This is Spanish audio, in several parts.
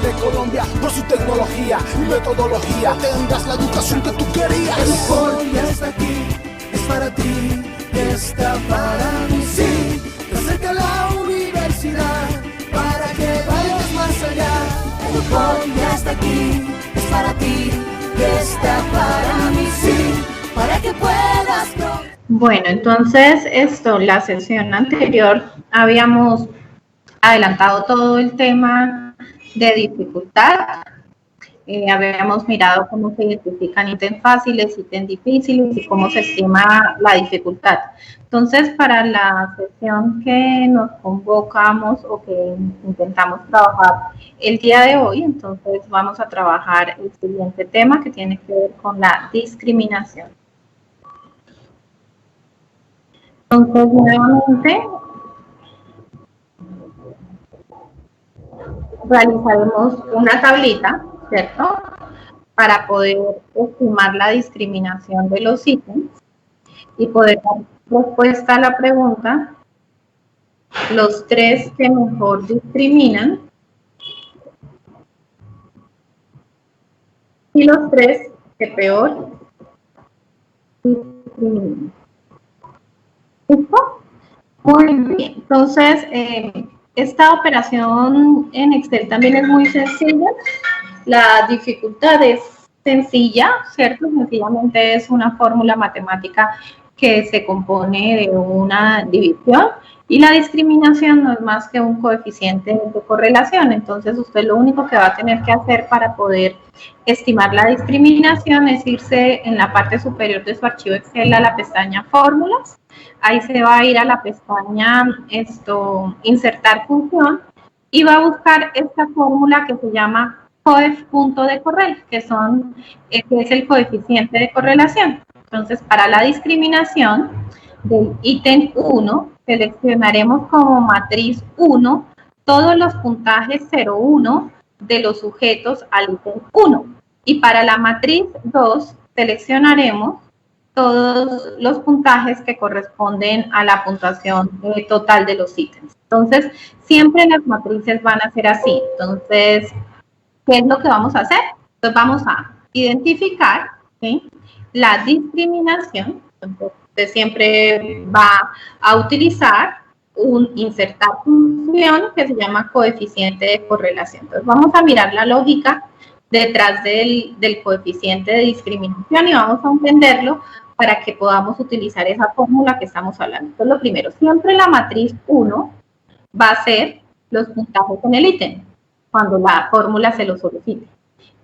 de Colombia por su tecnología y metodología. Tendrás la educación que tú querías. EduFol ya está aquí, es para ti, está para mí, sí. Te acerca a la universidad para que vayas más allá. EduFol ya está aquí, es para ti, está para mí, sí. Para que puedas progresar. Bueno, entonces la sesión anterior habíamos adelantado todo el tema de dificultad. Habíamos mirado cómo se identifican ítems fáciles, ítems difíciles y cómo se estima la dificultad. Entonces, para la sesión que nos convocamos o que intentamos trabajar el día de hoy, entonces vamos a trabajar el siguiente tema que tiene que ver con la discriminación. Entonces, nuevamente, realizaremos una tablita, ¿cierto? Para poder estimar la discriminación de los ítems y poder dar respuesta a la pregunta, los 3 que mejor discriminan y los 3 que peor discriminan. ¿Listo? Muy bien. Entonces, esta operación en Excel también es muy sencilla. La dificultad es sencilla, ¿cierto? Sencillamente es una fórmula matemática que se compone de una división y la discriminación no es más que un coeficiente de correlación. Entonces, usted lo único que va a tener que hacer para poder estimar la discriminación es irse en la parte superior de su archivo Excel a la pestaña Fórmulas. Ahí se va a ir a la pestaña Insertar función y va a buscar esta fórmula que se llama punto de correl, que es el coeficiente de correlación. Entonces, para la discriminación del ítem 1, seleccionaremos como matriz 1 todos los puntajes 0,1 de los sujetos al ítem 1. Y para la matriz 2, seleccionaremos todos los puntajes que corresponden a la puntuación total de los ítems. Entonces, siempre las matrices van a ser así. Entonces, ¿qué es lo que vamos a hacer? Entonces, vamos a identificar, ¿sí?, la discriminación. Entonces, usted siempre va a utilizar un insertar función que se llama coeficiente de correlación. Entonces, vamos a mirar la lógica detrás del coeficiente de discriminación y vamos a entenderlo para que podamos utilizar esa fórmula que estamos hablando. Entonces, lo primero, siempre la matriz 1 va a ser los puntajes en el ítem, cuando la fórmula se lo solicite.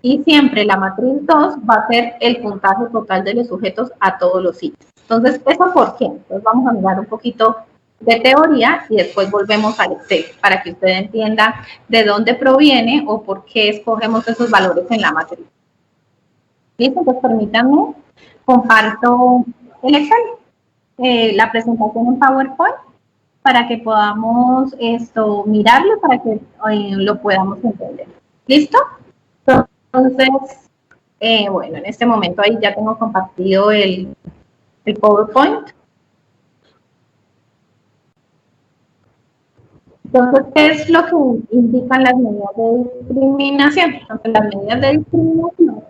Y siempre la matriz 2 va a ser el puntaje total de los sujetos a todos los ítems. Entonces, ¿eso por qué? Entonces, vamos a mirar un poquito de teoría y después volvemos al Excel para que usted entienda de dónde proviene o por qué escogemos esos valores en la matriz. ¿Listo? Entonces, permítanme, comparto el Excel, la presentación en PowerPoint, para que podamos mirarlo, para que lo podamos entender. ¿Listo? Entonces, bueno, en este momento ahí ya tengo compartido el PowerPoint. Entonces, ¿qué es lo que indican las medidas de discriminación? Entonces, las medidas de discriminación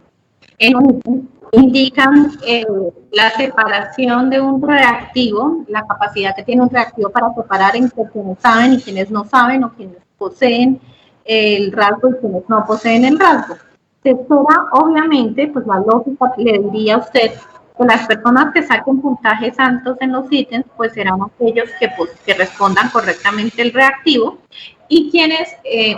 indican la separación de un reactivo, la capacidad que tiene un reactivo para separar entre quienes saben y quienes no saben, o quienes poseen el rasgo y quienes no poseen el rasgo. Se espera, obviamente, pues la lógica le diría a usted que las personas que saquen puntajes altos en los ítems, pues serán aquellos que respondan correctamente el reactivo, y quienes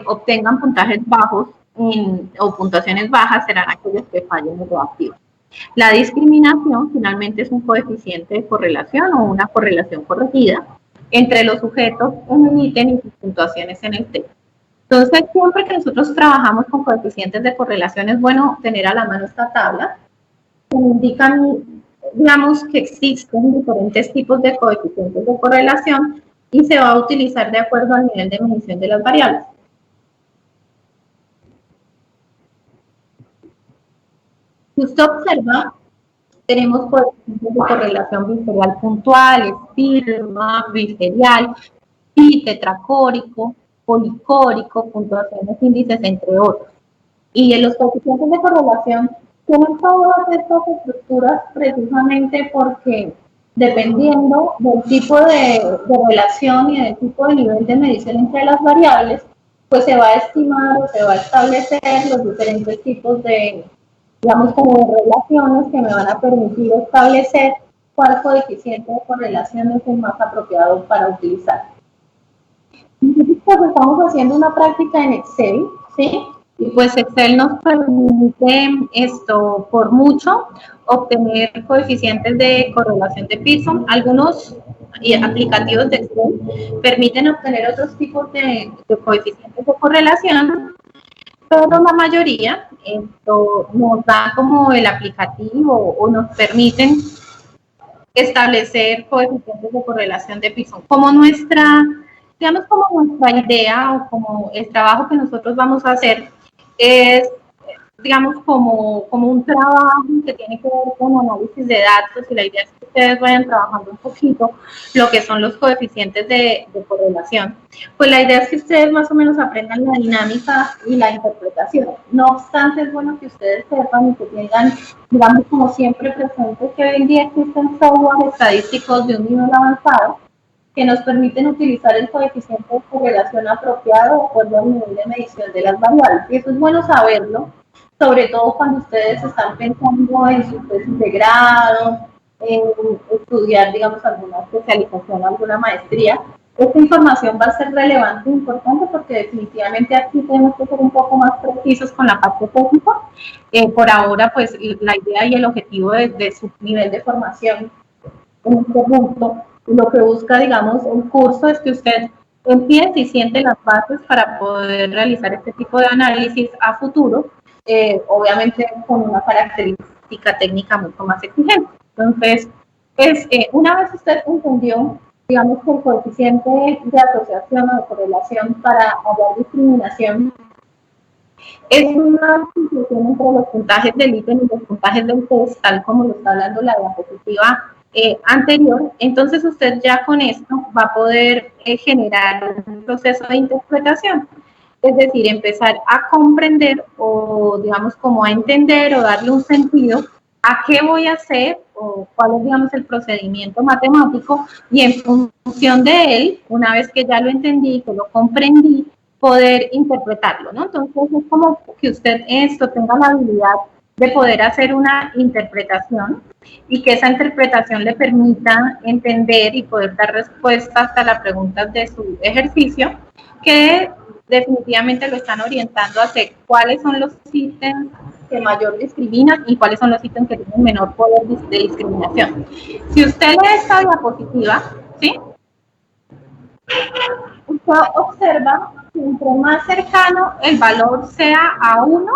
obtengan puntajes bajos o puntuaciones bajas serán aquellos que fallen el reactivo. La discriminación finalmente es un coeficiente de correlación o una correlación corregida entre los sujetos en el ítem y sus puntuaciones en el texto. Entonces, siempre que nosotros trabajamos con coeficientes de correlación es bueno tener a la mano esta tabla que indican, digamos, que existen diferentes tipos de coeficientes de correlación y se va a utilizar de acuerdo al nivel de medición de las variables. Si usted observa, tenemos coeficientes de correlación biserial puntual, estirma, biserial, pi, tetracórico, policórico, puntuaciones, índices, entre otros. Y en los coeficientes de correlación tienen todas estas estructuras precisamente porque dependiendo del tipo de relación y del tipo de nivel de medición entre las variables, pues se va a estimar o se va a establecer los diferentes tipos de, digamos, como de relaciones que me van a permitir establecer cuál coeficiente de correlación es el más apropiado para utilizar. Pues estamos haciendo una práctica en Excel, ¿sí? Y pues Excel nos permite esto, por mucho, obtener coeficientes de correlación de Pearson. Algunos aplicativos de Excel permiten obtener otros tipos de coeficientes de correlación, pero la mayoría esto nos da como el aplicativo o nos permiten establecer coeficientes de correlación de Pearson. Como nuestra, digamos, como nuestra idea o como el trabajo que nosotros vamos a hacer es, digamos, como un trabajo que tiene que ver con análisis de datos, y la idea es que ustedes vayan trabajando un poquito lo que son los coeficientes de correlación. Pues la idea es que ustedes más o menos aprendan la dinámica y la interpretación. No obstante, es bueno que ustedes sepan y que tengan, digamos, como siempre presentes que hoy en día existen software estadísticos de un nivel avanzado que nos permiten utilizar el coeficiente de correlación apropiado de acuerdo al nivel de medición de las variables. Y eso es bueno saberlo, sobre todo cuando ustedes están pensando en su tesis de grado, en estudiar, digamos, alguna especialización, alguna maestría. Esta información va a ser relevante e importante porque definitivamente aquí tenemos que ser un poco más precisos con la parte técnica. Por ahora, pues, la idea y el objetivo de su nivel de formación en este punto, lo que busca, digamos, el curso es que usted empiece y siente las bases para poder realizar este tipo de análisis a futuro, obviamente con una característica técnica mucho más exigente. Entonces, pues, una vez usted entendió, digamos, que el coeficiente de asociación o de correlación para hallar discriminación es una conclusión entre los puntajes del ítem y los puntajes del test, tal como lo está hablando la diapositiva anterior. Entonces usted ya con esto va a poder generar un proceso de interpretación, es decir, empezar a comprender o, digamos, como a entender o darle un sentido a qué voy a hacer o cuál es, digamos, el procedimiento matemático, y en función de él, una vez que ya lo entendí, que lo comprendí, poder interpretarlo, ¿no? Entonces es como que usted tenga la habilidad de poder hacer una interpretación y que esa interpretación le permita entender y poder dar respuestas a las preguntas de su ejercicio, que definitivamente lo están orientando hacia cuáles son los ítems que mayor discriminan y cuáles son los ítems que tienen menor poder de discriminación. Si usted lee esta diapositiva, ¿sí? Usted observa que entre más cercano el valor sea a 1,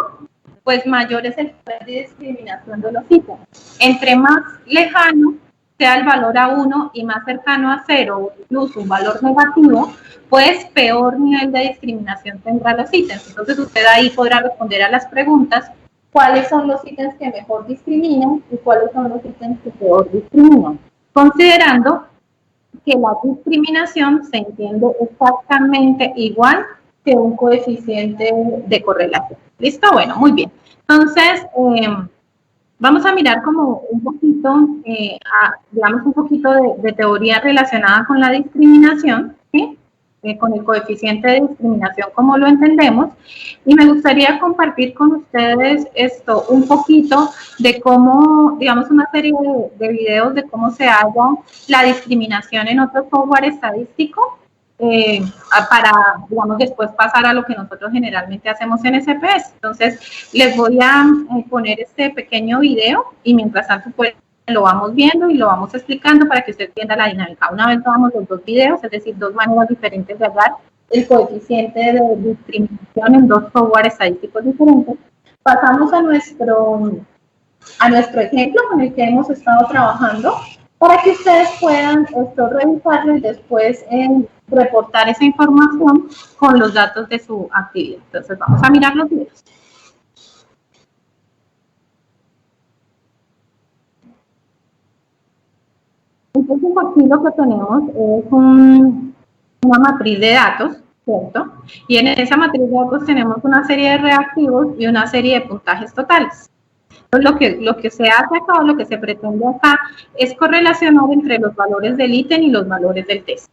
pues mayor es el poder de discriminación de los ítems. Entre más lejano sea el valor a 1 y más cercano a 0, o incluso un valor negativo, pues peor nivel de discriminación tendrá los ítems. Entonces usted ahí podrá responder a las preguntas: ¿cuáles son los ítems que mejor discriminan y cuáles son los ítems que peor discriminan? Considerando que la discriminación se entiende exactamente igual que un coeficiente de correlación. ¿Listo? Bueno, muy bien. Entonces, vamos a mirar como un poquito, digamos, un poquito de teoría relacionada con la discriminación, ¿sí? Con el coeficiente de discriminación como lo entendemos, y me gustaría compartir con ustedes un poquito de cómo, digamos, una serie de videos de cómo se halla la discriminación en otro software estadístico, para, digamos, después pasar a lo que nosotros generalmente hacemos en SPS. Entonces, les voy a poner este pequeño video y mientras tanto, pues, lo vamos viendo y lo vamos explicando para que usted entienda la dinámica. Una vez tomamos los dos videos, es decir, dos maneras diferentes de hallar el coeficiente de discriminación en dos software estadísticos diferentes, pasamos a nuestro ejemplo con el que hemos estado trabajando para que ustedes puedan revisarlo y después reportar esa información con los datos de su actividad. Entonces vamos a mirar los videos. Entonces aquí lo que tenemos es una matriz de datos, ¿cierto? Y en esa matriz de datos tenemos una serie de reactivos y una serie de puntajes totales. Entonces, lo que se hace acá o lo que se pretende acá es correlacionar entre los valores del ítem y los valores del test.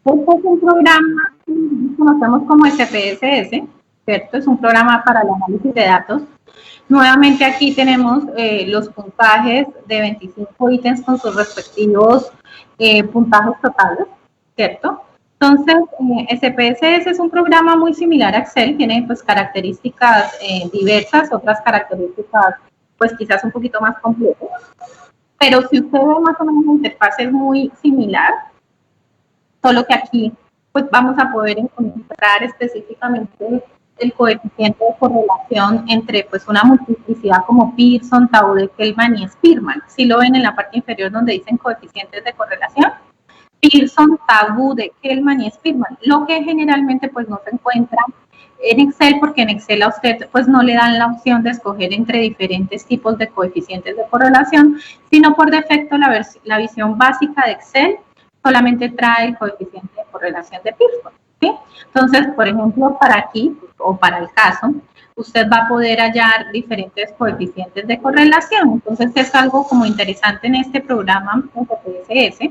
Este es un programa que conocemos como SPSS, ¿cierto? Es un programa para el análisis de datos. Nuevamente aquí tenemos los puntajes de 25 ítems con sus respectivos puntajes totales, ¿cierto? Entonces, SPSS es un programa muy similar a Excel, tiene pues características diversas, otras características pues quizás un poquito más complejas, pero si usted ve más o menos la interfaz es muy similar, solo que aquí pues vamos a poder encontrar específicamente el coeficiente de correlación entre pues una multiplicidad como Pearson, Taude, Kelman y Spearman. Si lo ven en la parte inferior donde dicen coeficientes de correlación, Pearson, Taude, Kelman y Spearman, lo que generalmente pues no se encuentra en Excel, porque en Excel a usted pues no le dan la opción de escoger entre diferentes tipos de coeficientes de correlación, sino por defecto la visión básica de Excel solamente trae el coeficiente de correlación de Pearson, ¿sí? Entonces, por ejemplo, para aquí, o para el caso, usted va a poder hallar diferentes coeficientes de correlación. Entonces, es algo como interesante en este programa PSS,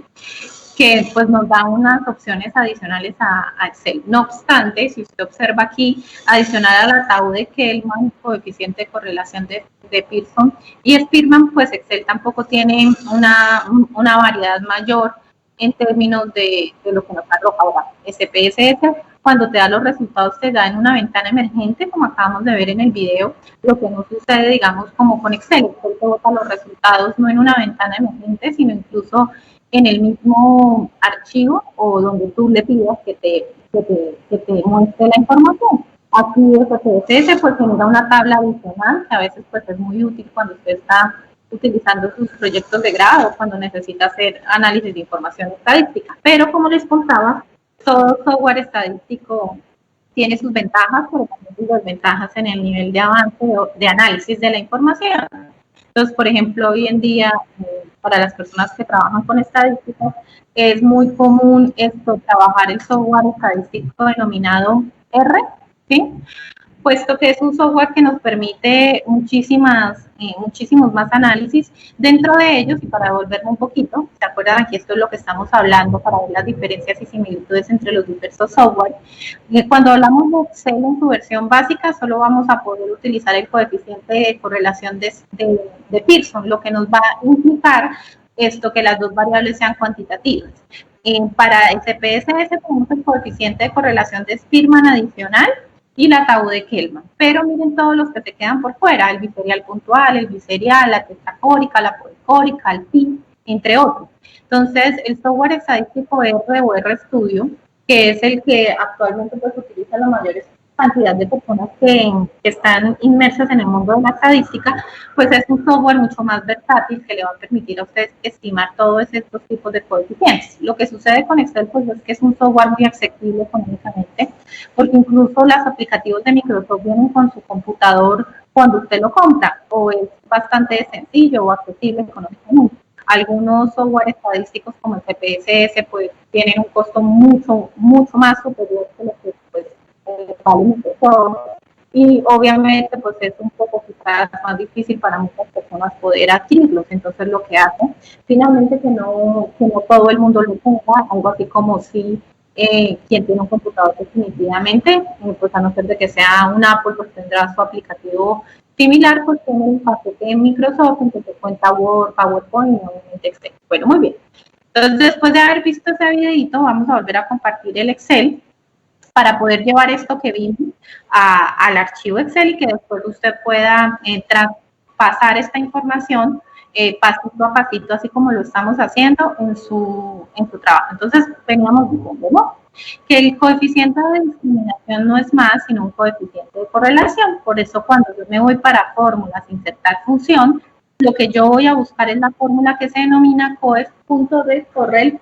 que pues nos da unas opciones adicionales a Excel. No obstante, si usted observa aquí, adicional a la Taude, Kelman, coeficiente de correlación de Pearson y Spearman, pues Excel tampoco tiene una variedad mayor en términos de lo que nos arroja ahora. SPSS, cuando te da los resultados, te da en una ventana emergente, como acabamos de ver en el video, lo que no sucede, digamos, como con Excel. Excel te bota los resultados no en una ventana emergente, sino incluso en el mismo archivo o donde tú le pidas que te muestre la información. Aquí SPSS pues genera una tabla adicional que a veces pues es muy útil cuando usted está utilizando sus proyectos de grado, cuando necesita hacer análisis de información estadística. Pero como les contaba, todo software estadístico tiene sus ventajas, pero también sus desventajas en el nivel de avance de análisis de la información. Entonces, por ejemplo, hoy en día, para las personas que trabajan con estadísticas, es muy común trabajar el software estadístico denominado R, ¿sí? Puesto que es un software que nos permite muchísimos más análisis. Dentro de ellos, y para devolverme un poquito, ¿se acuerdan? Aquí esto es lo que estamos hablando para ver las diferencias y similitudes entre los diversos software. Cuando hablamos de Excel en su versión básica, solo vamos a poder utilizar el coeficiente de correlación de Pearson, lo que nos va a implicar esto que las dos variables sean cuantitativas. Para SPSS tenemos el coeficiente de correlación de Spearman adicional y la Taude Kelman, pero miren todos los que se quedan por fuera, el biserial puntual, el biserial, la tetracórica, la policórica, el pi, entre otros. Entonces, el software estadístico R o RStudio, que es el que actualmente pues utiliza la mayor cantidad de personas que están inmersas en el mundo de la estadística, pues es un software mucho más versátil que le va a permitir a ustedes estimar todos estos tipos de coeficientes. Lo que sucede con Excel pues es que es un software muy accesible económicamente, porque incluso los aplicativos de Microsoft vienen con su computador cuando usted lo compra, o es bastante sencillo o accesible económicamente. Algunos software estadísticos como el CPSS pues tienen un costo mucho más superior que lo que pues vale Microsoft, y obviamente pues es un poco quizás más difícil para muchas personas poder adquirirlos. Entonces lo que hace finalmente que no todo el mundo lo tenga, algo así como si quien tiene un computador definitivamente, pues a no ser de que sea un Apple, pues tendrá su aplicativo similar, pues tiene un paquete de Microsoft en que se cuenta Word, PowerPoint y obviamente Excel. Bueno, muy bien. Entonces, después de haber visto ese videito, vamos a volver a compartir el Excel para poder llevar esto que vimos al archivo Excel y que después usted pueda pasar esta información pasito a pasito, así como lo estamos haciendo en su trabajo. Entonces, veníamos diciendo, ¿no?, que el coeficiente de discriminación no es más sino un coeficiente de correlación. Por eso, cuando yo me voy para fórmulas, insertar función, lo que yo voy a buscar es la fórmula que se denomina coef.descorrel.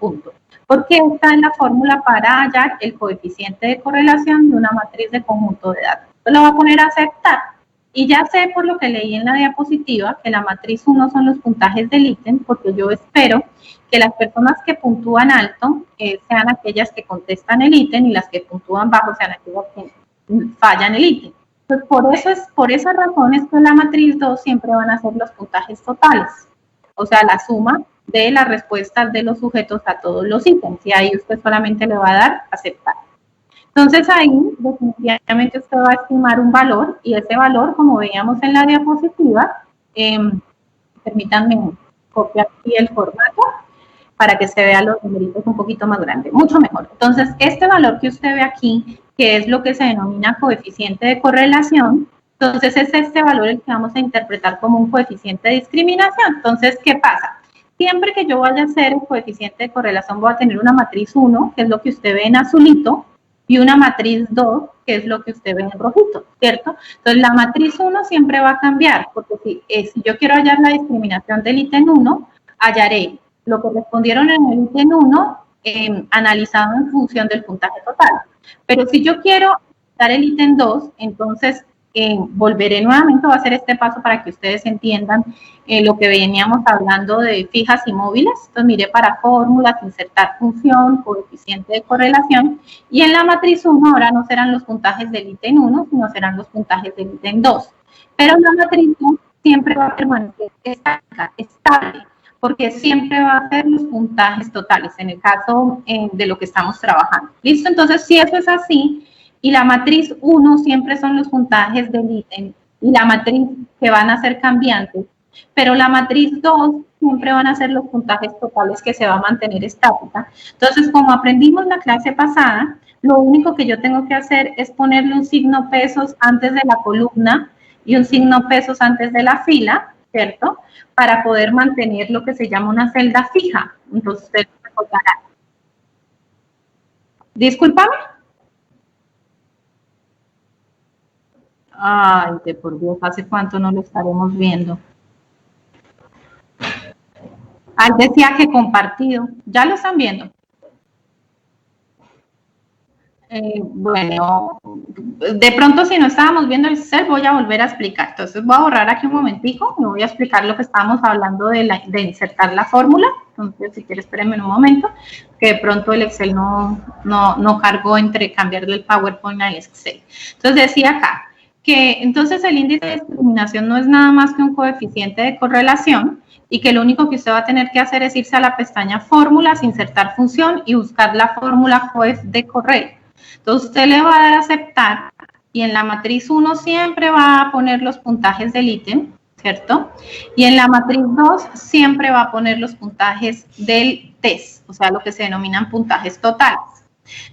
Porque esta es la fórmula para hallar el coeficiente de correlación de una matriz de conjunto de datos. Yo le voy a poner a aceptar. Y ya sé por lo que leí en la diapositiva que la matriz 1 son los puntajes del ítem, porque yo espero que las personas que puntúan alto sean aquellas que contestan el ítem y las que puntúan bajo sean aquellas que fallan el ítem. Entonces, por esa razón es que la matriz 2 siempre van a ser los puntajes totales, o sea, la suma de las respuestas de los sujetos a todos los ítems, y ahí usted solamente le va a dar aceptar. Entonces ahí definitivamente usted va a estimar un valor, y ese valor, como veíamos en la diapositiva, permítanme copiar aquí el formato para que se vean los numeritos un poquito más grandes, mucho mejor. Entonces, este valor que usted ve aquí, que es lo que se denomina coeficiente de correlación, entonces es este valor el que vamos a interpretar como un coeficiente de discriminación. Entonces, ¿qué pasa? Siempre que yo vaya a hacer el coeficiente de correlación, voy a tener una matriz 1, que es lo que usted ve en azulito, y una matriz 2, que es lo que usted ve en rojito, ¿cierto? Entonces, la matriz 1 siempre va a cambiar, porque si yo quiero hallar la discriminación del ítem 1, hallaré lo que respondieron en el ítem 1 analizado en función del puntaje total. Pero si yo quiero dar el ítem 2, entonces volveré nuevamente, voy a hacer este paso para que ustedes entiendan lo que veníamos hablando de fijas y móviles. Entonces miré para fórmulas, insertar función, coeficiente de correlación, y en la matriz 1 ahora no serán los puntajes del ítem 1, sino serán los puntajes del ítem 2. Pero la matriz 2 siempre va a permanecer estática, estable, porque siempre va a ser los puntajes totales, en el caso de lo que estamos trabajando. ¿Listo? Entonces, si eso es así, y la matriz 1 siempre son los puntajes del ítem, y la matriz que van a ser cambiantes, pero la matriz 2 siempre van a ser los puntajes totales que se va a mantener estática. Entonces, como aprendimos la clase pasada, lo único que yo tengo que hacer es ponerle un signo pesos antes de la columna y un signo pesos antes de la fila, ¿cierto?, para poder mantener lo que se llama una celda fija. Entonces, ustedes recordarán. Discúlpame. Ay, de por Dios, ¿hace cuánto no lo estaremos viendo? Ay, decía que compartido. ¿Ya lo están viendo? Bueno, de pronto si no estábamos viendo el Excel, voy a volver a explicar. Entonces voy a borrar aquí un momentico, me voy a explicar lo que estábamos hablando de insertar la fórmula. Entonces, si quieres, espérenme un momento, que de pronto el Excel no cargó entre cambiarle el PowerPoint al Excel. Entonces decía acá que entonces el índice de discriminación no es nada más que un coeficiente de correlación, y que lo único que usted va a tener que hacer es irse a la pestaña fórmulas, insertar función y buscar la fórmula coef de correl. Entonces usted le va a dar a aceptar, y en la matriz 1 siempre va a poner los puntajes del ítem, ¿cierto? Y en la matriz 2 siempre va a poner los puntajes del test, o sea, lo que se denominan puntajes totales.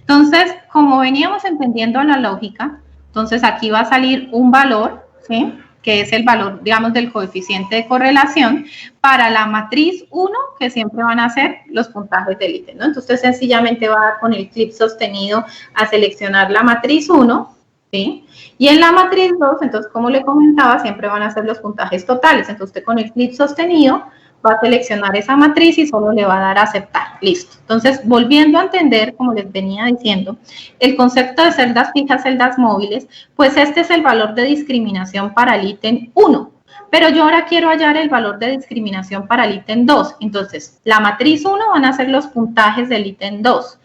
Entonces, como veníamos entendiendo la lógica, entonces aquí va a salir un valor, ¿sí?, que es el valor, digamos, del coeficiente de correlación para la matriz 1, que siempre van a ser los puntajes del ítem, ¿no? Entonces, usted sencillamente va con el clip sostenido a seleccionar la matriz 1, ¿sí? Y en la matriz 2, entonces, como le comentaba, siempre van a ser los puntajes totales. Entonces, usted con el clip sostenido va a seleccionar esa matriz y solo le va a dar a aceptar. Listo. Entonces, volviendo a entender, como les venía diciendo, el concepto de celdas fijas, celdas móviles, pues este es el valor de discriminación para el ítem 1. Pero yo ahora quiero hallar el valor de discriminación para el ítem 2. Entonces, la matriz 1 van a ser los puntajes del ítem 2.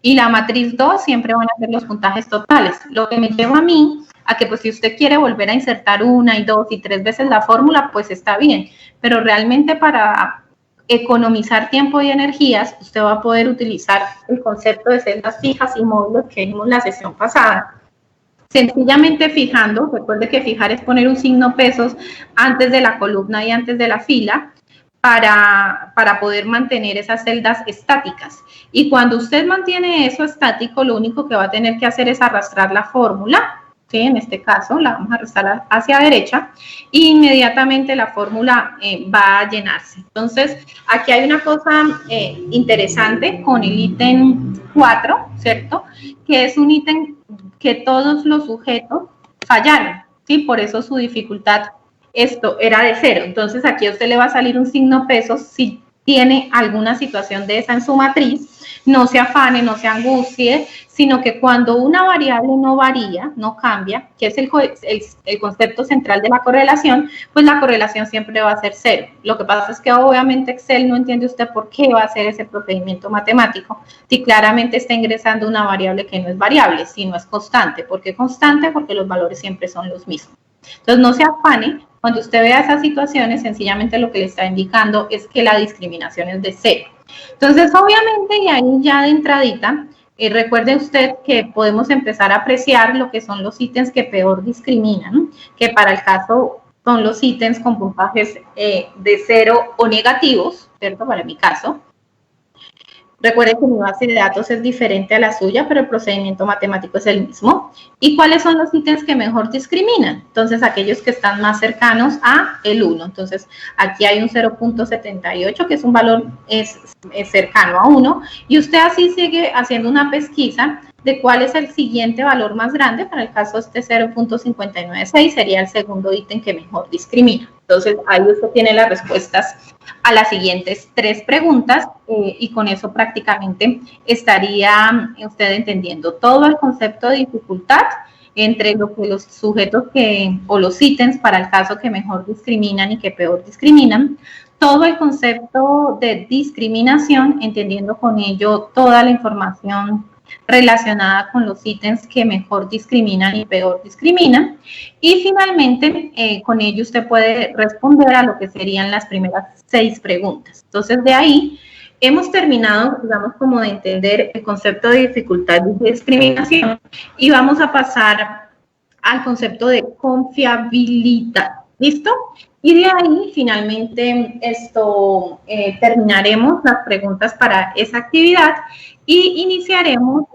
Y la matriz 2 siempre van a ser los puntajes totales. Lo que me lleva a mí a que, pues, si usted quiere volver a insertar 1 y 2 y 3 veces la fórmula, pues está bien. Pero realmente para economizar tiempo y energías, usted va a poder utilizar el concepto de celdas fijas y móviles que vimos la sesión pasada. Sencillamente fijando, recuerde que fijar es poner un signo pesos antes de la columna y antes de la fila para poder mantener esas celdas estáticas. Y cuando usted mantiene eso estático, lo único que va a tener que hacer es arrastrar la fórmula, ¿sí? En este caso la vamos a arrastrar hacia derecha, e inmediatamente la fórmula va a llenarse. Entonces, aquí hay una cosa interesante con el ítem 4, ¿cierto? Que es un ítem que todos los sujetos fallaron, ¿sí? Por eso su dificultad era de 0. Entonces, aquí a usted le va a salir un signo pesos si tiene alguna situación de esa en su matriz, no se afane, no se angustie, sino que cuando una variable no varía, no cambia, que es el concepto central de la correlación, pues la correlación siempre va a ser 0. Lo que pasa es que obviamente Excel no entiende usted por qué va a hacer ese procedimiento matemático si claramente está ingresando una variable que no es variable, sino es constante. ¿Por qué constante? Porque los valores siempre son los mismos. Entonces no se afane, cuando usted vea esas situaciones, sencillamente lo que le está indicando es que la discriminación es de 0. Entonces, obviamente, y ahí ya de entradita, recuerde usted que podemos empezar a apreciar lo que son los ítems que peor discriminan, que para el caso son los ítems con puntajes de 0 o negativos, ¿cierto? Para mi caso. Recuerde que mi base de datos es diferente a la suya, pero el procedimiento matemático es el mismo. ¿Y cuáles son los ítems que mejor discriminan? Entonces, aquellos que están más cercanos a el 1. Entonces, aquí hay un 0.78, que es un valor cercano a 1, y usted así sigue haciendo una pesquisa de cuál es el siguiente valor más grande. Para el caso este 0.596 sería el segundo ítem que mejor discrimina. Entonces, ahí usted tiene las respuestas a las siguientes 3 preguntas y con eso prácticamente estaría usted entendiendo todo el concepto de dificultad entre lo que los sujetos o los ítems para el caso que mejor discriminan y que peor discriminan, todo el concepto de discriminación, entendiendo con ello toda la información relacionada con los ítems que mejor discriminan y peor discriminan. Y finalmente, con ello usted puede responder a lo que serían las primeras 6 preguntas. Entonces, de ahí hemos terminado, digamos, como de entender el concepto de dificultad y discriminación y vamos a pasar al concepto de confiabilidad. ¿Listo? Y de ahí, finalmente, terminaremos las preguntas para esa actividad y iniciaremos,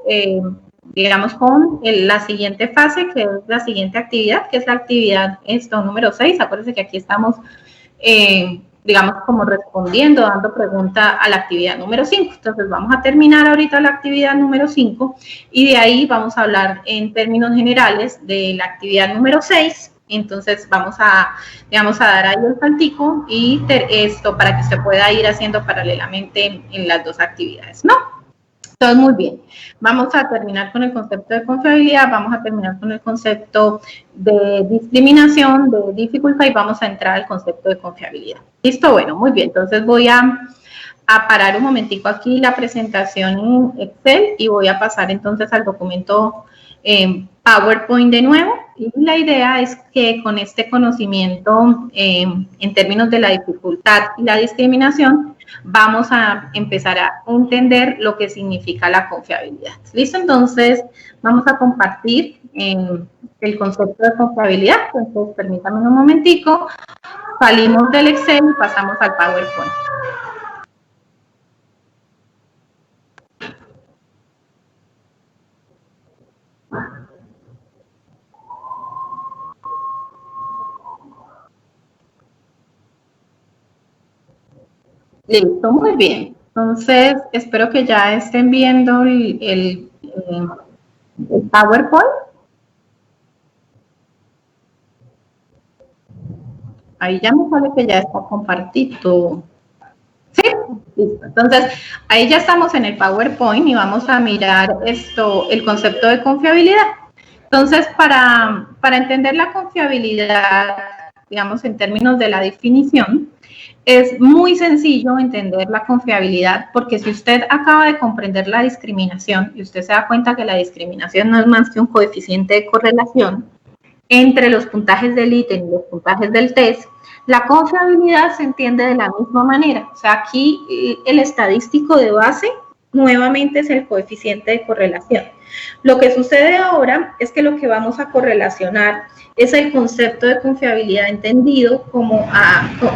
digamos, con la siguiente fase, que es la siguiente actividad, que es la actividad número 6. Acuérdense que aquí estamos, digamos, como respondiendo, dando pregunta a la actividad número 5. Entonces, vamos a terminar ahorita la actividad número 5 y de ahí vamos a hablar en términos generales de la actividad número 6. Entonces vamos a dar ahí el saltico y para que usted pueda ir haciendo paralelamente en las 2 actividades, ¿no? Entonces, muy bien. Vamos a terminar con el concepto de confiabilidad, vamos a terminar con el concepto de discriminación, de dificultad y vamos a entrar al concepto de confiabilidad. ¿Listo? Bueno, muy bien. Entonces voy a parar un momentico aquí la presentación en Excel y voy a pasar entonces al documento PowerPoint de nuevo, y la idea es que con este conocimiento en términos de la dificultad y la discriminación vamos a empezar a entender lo que significa la confiabilidad. ¿Listo? Entonces vamos a compartir el concepto de confiabilidad. Entonces permítanme un momentico, salimos del Excel y pasamos al PowerPoint. Listo, muy bien. Entonces, espero que ya estén viendo el PowerPoint. Ahí ya me sale que ya está compartido. ¿Sí? Listo. Entonces, ahí ya estamos en el PowerPoint y vamos a mirar el concepto de confiabilidad. Entonces, para entender la confiabilidad, digamos, en términos de la definición, es muy sencillo entender la confiabilidad, porque si usted acaba de comprender la discriminación y usted se da cuenta que la discriminación no es más que un coeficiente de correlación entre los puntajes del ítem y los puntajes del test, la confiabilidad se entiende de la misma manera. O sea, aquí el estadístico de base nuevamente es el coeficiente de correlación. Lo que sucede ahora es que lo que vamos a correlacionar es el concepto de confiabilidad entendido como,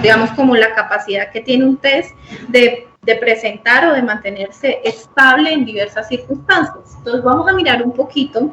digamos, como la capacidad que tiene un test de presentar o de mantenerse estable en diversas circunstancias. Entonces vamos a mirar un poquito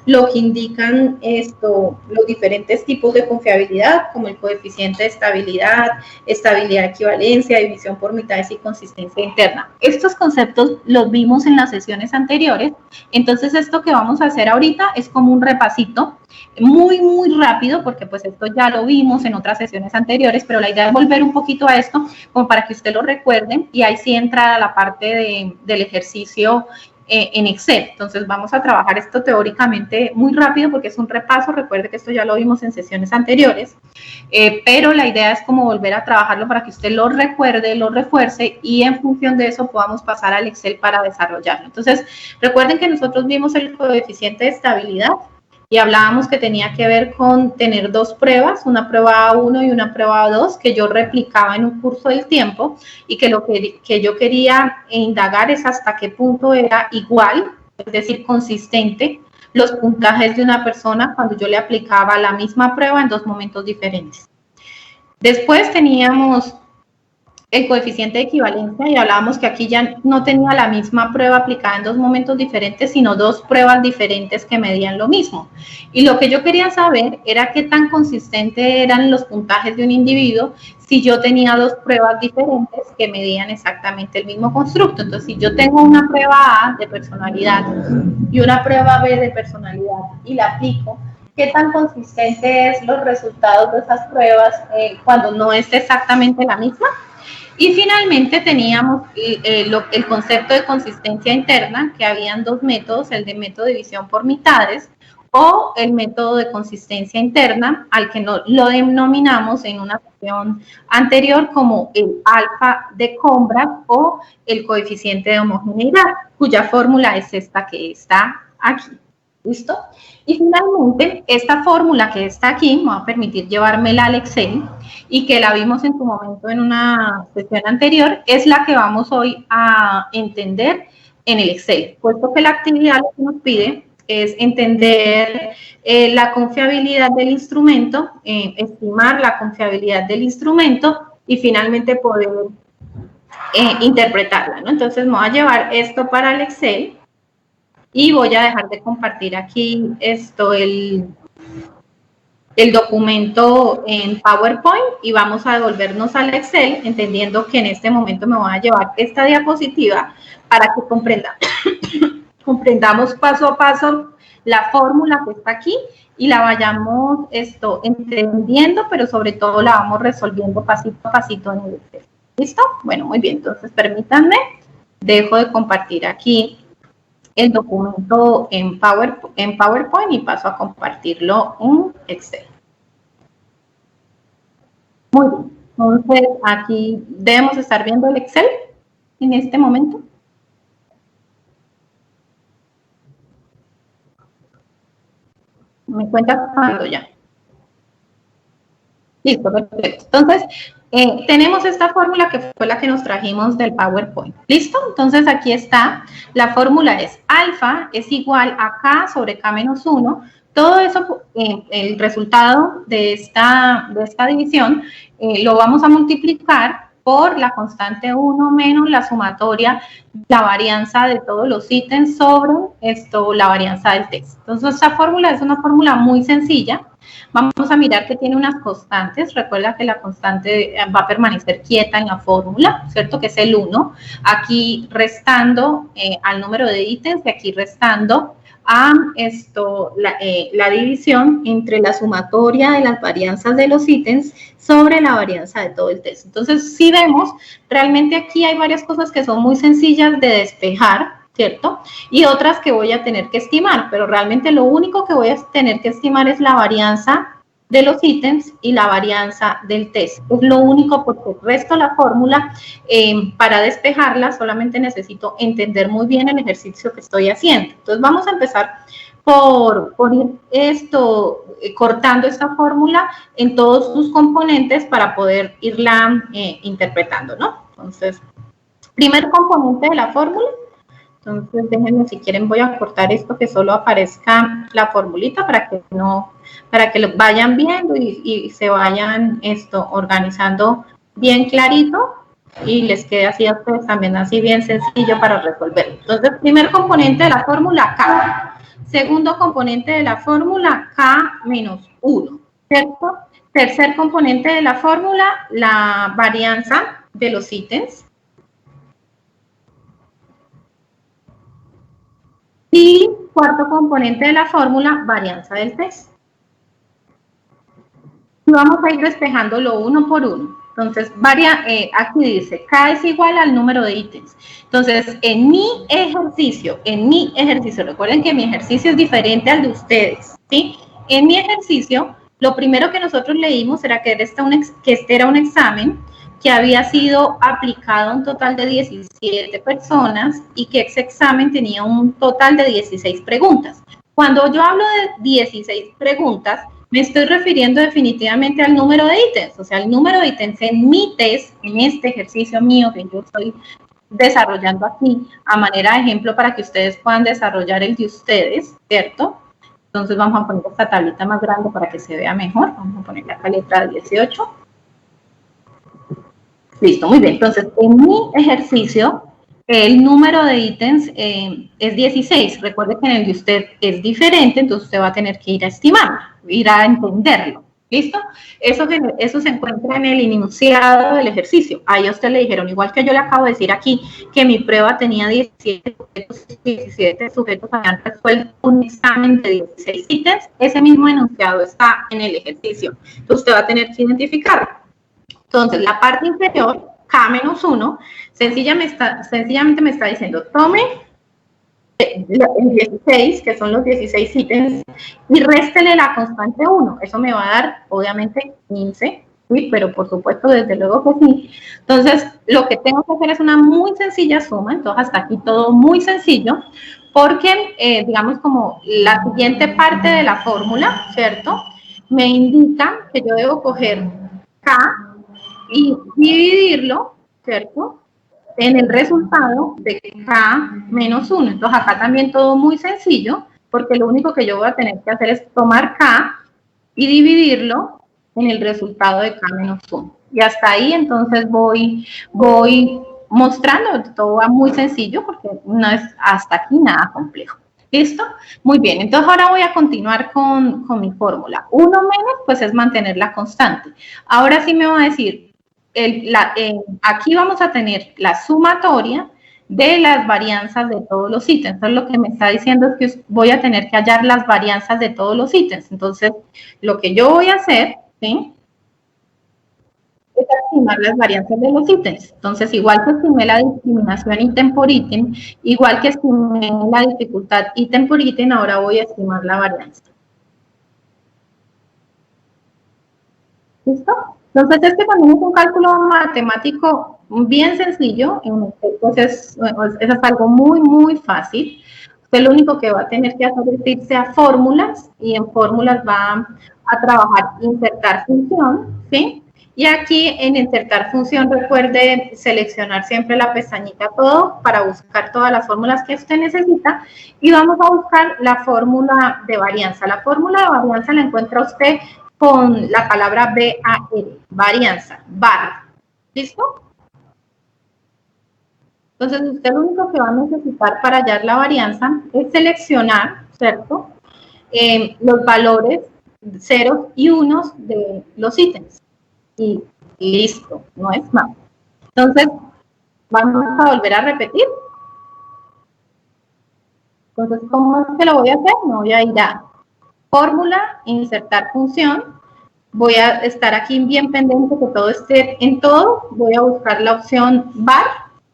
lo que indican los diferentes tipos de confiabilidad, como el coeficiente de estabilidad, estabilidad, equivalencia, división por mitades y consistencia interna. Estos conceptos los vimos en las sesiones anteriores, entonces esto que vamos a hacer ahorita es como un repasito muy rápido, porque pues esto ya lo vimos en otras sesiones anteriores, pero la idea es volver un poquito a esto, como para que usted lo recuerde, y ahí sí entra la parte del ejercicio en Excel. Entonces vamos a trabajar esto teóricamente muy rápido porque es un repaso. Recuerde que esto ya lo vimos en sesiones anteriores, pero la idea es como volver a trabajarlo para que usted lo recuerde, lo refuerce y en función de eso podamos pasar al Excel para desarrollarlo. Entonces recuerden que nosotros vimos el coeficiente de estabilidad y hablábamos que tenía que ver con tener dos pruebas, una prueba A1 y una prueba A2, que yo replicaba en un curso del tiempo y que lo que yo quería indagar es hasta qué punto era igual, es decir, consistente, los puntajes de una persona cuando yo le aplicaba la misma prueba en dos momentos diferentes. Después teníamos el coeficiente de equivalencia y hablábamos que aquí ya no tenía la misma prueba aplicada en dos momentos diferentes, sino dos pruebas diferentes que medían lo mismo. Y lo que yo quería saber era qué tan consistentes eran los puntajes de un individuo si yo tenía dos pruebas diferentes que medían exactamente el mismo constructo. Entonces, si yo tengo una prueba A de personalidad y una prueba B de personalidad y la aplico, ¿qué tan consistente es los resultados de esas pruebas cuando no es exactamente la misma? Y finalmente teníamos el concepto de consistencia interna, que habían dos métodos, el de método de división por mitades o el método de consistencia interna, al que lo denominamos en una sesión anterior como el alfa de Combray o el coeficiente de homogeneidad, cuya fórmula es esta que está aquí. ¿Listo? Y finalmente, esta fórmula que está aquí, me va a permitir llevármela al Excel y que la vimos en su momento en una sesión anterior, es la que vamos hoy a entender en el Excel, puesto que la actividad lo que nos pide es entender la confiabilidad del instrumento, estimar la confiabilidad del instrumento y finalmente poder interpretarla, ¿no? Entonces me voy a llevar esto para el Excel. Y voy a dejar de compartir aquí el documento en PowerPoint y vamos a devolvernos al Excel, entendiendo que en este momento me voy a llevar esta diapositiva para que comprendamos paso a paso la fórmula que está aquí y la vayamos entendiendo, pero sobre todo la vamos resolviendo pasito a pasito en el Excel. ¿Listo? Bueno, muy bien. Entonces, permítanme, dejo de compartir aquí el documento en PowerPoint y paso a compartirlo en Excel. Muy bien, entonces aquí debemos estar viendo el Excel en este momento. Me cuenta cuando ya. Listo, perfecto. Entonces, tenemos esta fórmula que fue la que nos trajimos del PowerPoint. ¿Listo? Entonces, aquí está. La fórmula es alfa es igual a K sobre K menos 1. Todo eso, el resultado de esta división, lo vamos a multiplicar por la constante 1 menos la sumatoria, la varianza de todos los ítems sobre la varianza del texto. Entonces, esta fórmula es una fórmula muy sencilla. Vamos a mirar que tiene unas constantes. Recuerda que la constante va a permanecer quieta en la fórmula, ¿cierto? Que es el 1. Aquí restando al número de ítems y aquí restando a la división entre la sumatoria de las varianzas de los ítems sobre la varianza de todo el texto. Entonces, si vemos, realmente aquí hay varias cosas que son muy sencillas de despejar, ¿cierto? Y otras que voy a tener que estimar, pero realmente lo único que voy a tener que estimar es la varianza de los ítems y la varianza del test. Es lo único, porque el resto de la fórmula, para despejarla, solamente necesito entender muy bien el ejercicio que estoy haciendo. Entonces, vamos a empezar por ir cortando esta fórmula en todos sus componentes para poder irla interpretando, ¿no? Entonces, primer componente de la fórmula. Entonces, déjenme, si quieren, voy a cortar esto, que solo aparezca la formulita para que lo vayan viendo y se vayan organizando bien clarito y les quede así a ustedes también así bien sencillo para resolver. Entonces, primer componente de la fórmula, K. Segundo componente de la fórmula, K menos 1, ¿cierto? Tercer componente de la fórmula, la varianza de los ítems. Y cuarto componente de la fórmula, varianza del test. vamos a ir despejándolo uno por uno. Entonces, aquí dice, K es igual al número de ítems. Entonces, en mi ejercicio, recuerden que mi ejercicio es diferente al de ustedes, ¿sí? En mi ejercicio, lo primero que nosotros leímos era que este era un examen que había sido aplicado a un total de 17 personas y que ese examen tenía un total de 16 preguntas. Cuando yo hablo de 16 preguntas, me estoy refiriendo definitivamente al número de ítems, o sea, el número de ítems en mi test, en este ejercicio mío que yo estoy desarrollando aquí a manera de ejemplo para que ustedes puedan desarrollar el de ustedes, ¿cierto? Entonces vamos a poner esta tablita más grande para que se vea mejor. Vamos a poner la letra 18. Listo, muy bien. Entonces, en mi ejercicio, el número de ítems es 16. Recuerde que en el de usted es diferente, entonces usted va a tener que ir a estimar, ir a entenderlo. ¿Listo? Eso se encuentra en el enunciado del ejercicio. Ahí a usted le dijeron, igual que yo le acabo de decir aquí, que mi prueba tenía 17 sujetos habían resuelto un examen de 16 ítems. Ese mismo enunciado está en el ejercicio. Entonces usted va a tener que identificarlo. Entonces, la parte inferior, K-1, sencillamente me está diciendo, tome el 16, que son los 16 ítems, y réstele la constante 1. Eso me va a dar, obviamente, 15, ¿sí? Pero por supuesto, desde luego que sí. Entonces, lo que tengo que hacer es una muy sencilla suma. Entonces, hasta aquí todo muy sencillo, porque, digamos, como la siguiente parte de la fórmula, ¿cierto? Me indica que yo debo coger K y dividirlo, ¿cierto?, en el resultado de K-1. Entonces, acá también todo muy sencillo, porque lo único que yo voy a tener que hacer es tomar K y dividirlo en el resultado de K-1. Y hasta ahí, entonces, voy mostrando, todo va muy sencillo, porque no es hasta aquí nada complejo. ¿Listo? Muy bien, entonces ahora voy a continuar con mi fórmula. 1 menos, pues es mantener la constante. Ahora sí me va a decir, aquí vamos a tener la sumatoria de las varianzas de todos los ítems. Entonces lo que me está diciendo es que voy a tener que hallar las varianzas de todos los ítems. Entonces lo que yo voy a hacer, ¿sí?, es estimar las varianzas de los ítems. Entonces, igual que estimé la discriminación ítem por ítem, igual que estimé la dificultad ítem por ítem, ahora voy a estimar la varianza. ¿Listo? Entonces, este también es un cálculo matemático bien sencillo. Entonces, es algo muy, muy fácil. Usted lo único que va a tener que hacer es irse a fórmulas, y en fórmulas va a trabajar insertar función, ¿sí? Y aquí en insertar función, recuerde seleccionar siempre la pestañita todo para buscar todas las fórmulas que usted necesita, y vamos a buscar la fórmula de varianza. La fórmula de varianza la encuentra usted con la palabra VAR, varianza, VAR. ¿Listo? Entonces, usted lo único que va a necesitar para hallar la varianza es seleccionar, ¿cierto?, los valores ceros y unos de los ítems. Y listo, no es más. Entonces, vamos a volver a repetir. Entonces, ¿cómo es que lo voy a hacer? Me voy a ir a fórmula, insertar función. Voy a estar aquí bien pendiente que todo esté en todo. Voy a buscar la opción VAR,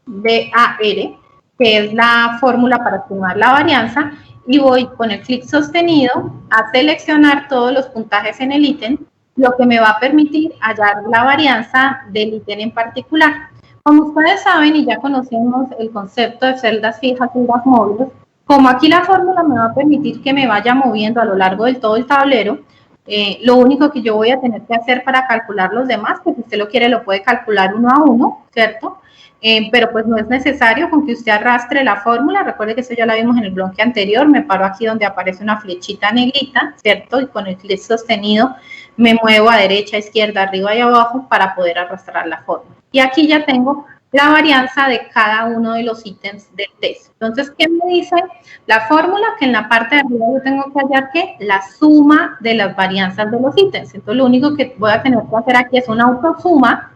V-A-R, que es la fórmula para estimar la varianza. Y voy con el clic sostenido a seleccionar todos los puntajes en el ítem, lo que me va a permitir hallar la varianza del ítem en particular. Como ustedes saben y ya conocemos el concepto de celdas fijas y celdas móviles, como aquí la fórmula me va a permitir que me vaya moviendo a lo largo de todo el tablero, lo único que yo voy a tener que hacer para calcular los demás, pues si usted lo quiere lo puede calcular uno a uno, ¿cierto? Pero pues no es necesario con que usted arrastre la fórmula. Recuerde que eso ya la vimos en el bloque anterior. Me paro aquí donde aparece una flechita negrita, ¿cierto? Y con el clic sostenido me muevo a derecha, izquierda, arriba y abajo para poder arrastrar la fórmula. Y aquí ya tengo la varianza de cada uno de los ítems del test. Entonces, ¿qué me dice la fórmula? Que en la parte de arriba yo tengo que hallar ¿qué? La suma de las varianzas de los ítems. Entonces, lo único que voy a tener que hacer aquí es una autosuma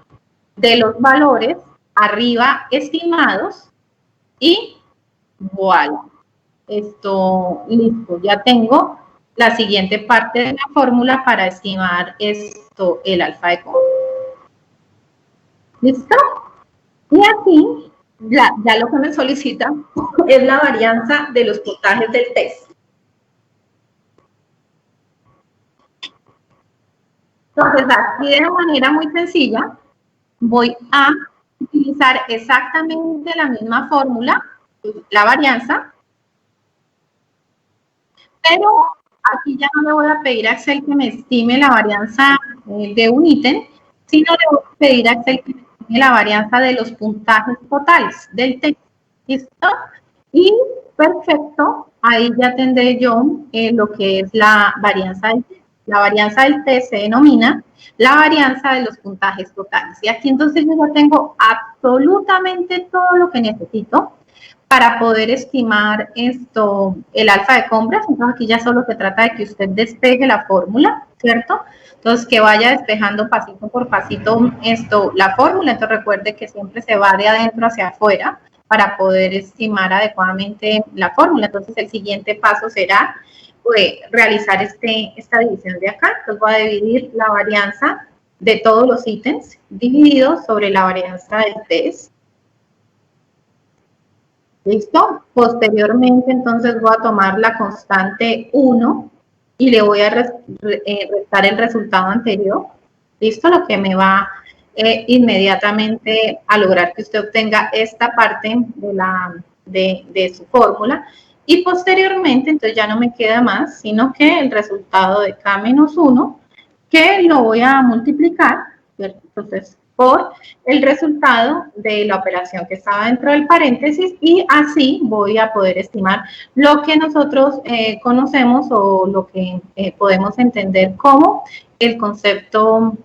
de los valores arriba estimados y voilà. Esto, listo, ya tengo la siguiente parte de la fórmula para estimar el alfa de Cómbrez. ¿Listo? Y aquí ya lo que me solicita es la varianza de los puntajes del test. Entonces, aquí de manera muy sencilla, voy a utilizar exactamente la misma fórmula, la varianza, pero aquí ya no le voy a pedir a Excel que me estime la varianza de un ítem, sino le voy a pedir a Excel que me estime la varianza de los puntajes totales del test. ¿Listo? Y perfecto, ahí ya tendré yo lo que es la varianza del test. La varianza del test se denomina la varianza de los puntajes totales. Y aquí entonces yo ya tengo absolutamente todo lo que necesito para poder estimar el alfa de Cómbrez. Entonces aquí ya solo se trata de que usted despegue la fórmula, ¿cierto? Entonces que vaya despejando pasito por pasito la fórmula. Entonces recuerde que siempre se va de adentro hacia afuera para poder estimar adecuadamente la fórmula. Entonces el siguiente paso será realizar esta división de acá. Entonces voy a dividir la varianza de todos los ítems dividido sobre la varianza del test. ¿Listo? Posteriormente, entonces, voy a tomar la constante 1 y le voy a restar el resultado anterior. ¿Listo? Lo que me va inmediatamente a lograr que usted obtenga esta parte de su fórmula. Y posteriormente, entonces ya no me queda más, sino que el resultado de K menos 1, que lo voy a multiplicar, ¿cierto? Entonces, por el resultado de la operación que estaba dentro del paréntesis, y así voy a poder estimar lo que nosotros conocemos o lo que podemos entender como el concepto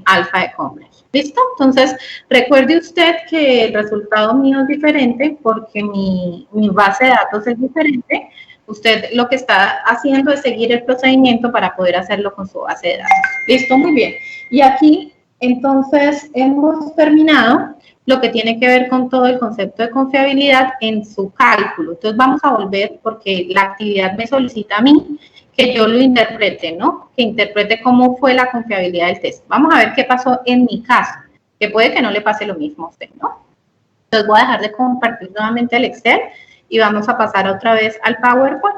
alfa de Cómbrez. ¿Listo? Entonces, recuerde usted que el resultado mío es diferente porque mi base de datos es diferente. Usted lo que está haciendo es seguir el procedimiento para poder hacerlo con su base de datos. ¿Listo? Muy bien. Y aquí, entonces, hemos terminado lo que tiene que ver con todo el concepto de confiabilidad en su cálculo. Entonces, vamos a volver porque la actividad me solicita a mí que yo lo interprete, ¿no? Que interprete cómo fue la confiabilidad del test. Vamos a ver qué pasó en mi caso, que puede que no le pase lo mismo a usted, ¿no? Entonces voy a dejar de compartir nuevamente el Excel y vamos a pasar otra vez al PowerPoint.